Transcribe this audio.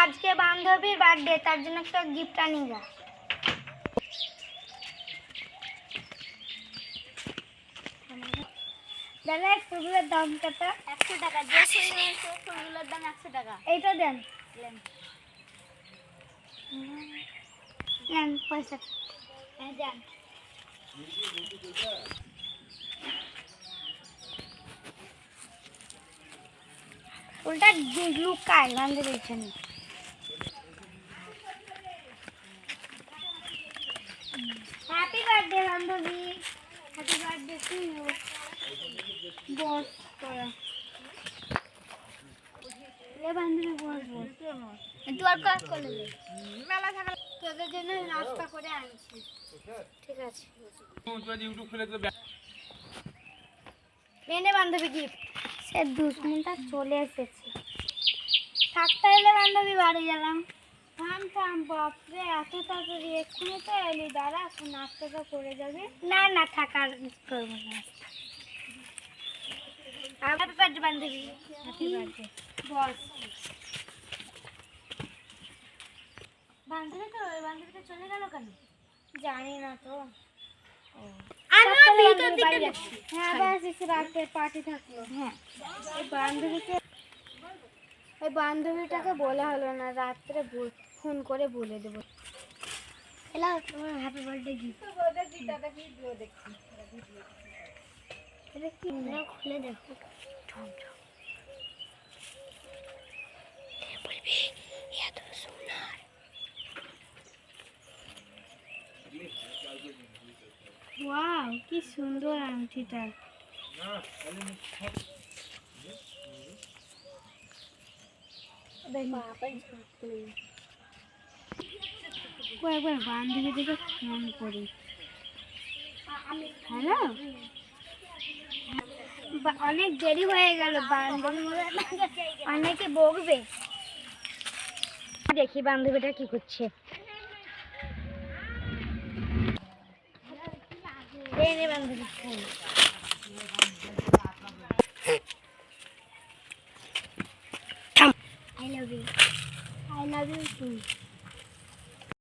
আজকে বান্ধবীর বার্থডে, তার জন্য একটা গিফট আনি যা। দাদা ফুলগুলোর দাম কত? 100 টাকা। যে ফুলগুলোর দাম 100 টাকা। এইটা দেন। নেন পয়সা। হ্যাঁ দেন। ফুলটা লুকায় বান্ধবীর জন্য। হ্যাপি বার্থডে বান্ধবী। Happy birthday to you. বস করা এ বান্ধবী বস বস তুই আর কাজ করে দে। মেলা ঝামেলা তোদের জন্য নাস্তা করে আনছি। ঠিক আছে ইউটিউব খুলে তো এনে বান্ধবী গিফট। সে দুশ্মনটা চলে এসেছে। থাকতে এলে বান্ধবী বাড়ি গেলাম। থাম থাম বাপরে এত তাড়াতাড়ি এক্ষুনি তো এলি। দাঁড়া এখন নাস্তাটা করে যাবি। না না থাকার করবো না। হ্যাপি বার্থডে বান্ধবী। হ্যাপি বার্থডে বস। বান্ধবী তো ওই বান্ধবীটা চলে গেল কেন জানি না তো। আমি ভিতর দিকে দেখছি। হ্যাঁ বাস এসে রাতে পার্টি থাকলো। হ্যাঁ ওই বান্ধবীটাকে বলা হলো না, রাত্রে ফোন করে বলে দেবো। এলা তোমার হ্যাপি বার্থডে গিফট। দাদা ভিডিও দেখছি। এটা কি না খুলে দেখো। বলবি এত সুন্দর। ওয়াও কি সুন্দর আংটিটা। একবার বান্ধবী থেকে ফোন করি। হ্যালো অনেক দেরি হয়ে গেল। বান্ধবী অনেকে বকবে। দেখি বান্ধবীটা কি করছে। বান্ধবী phone I love you. I love you too.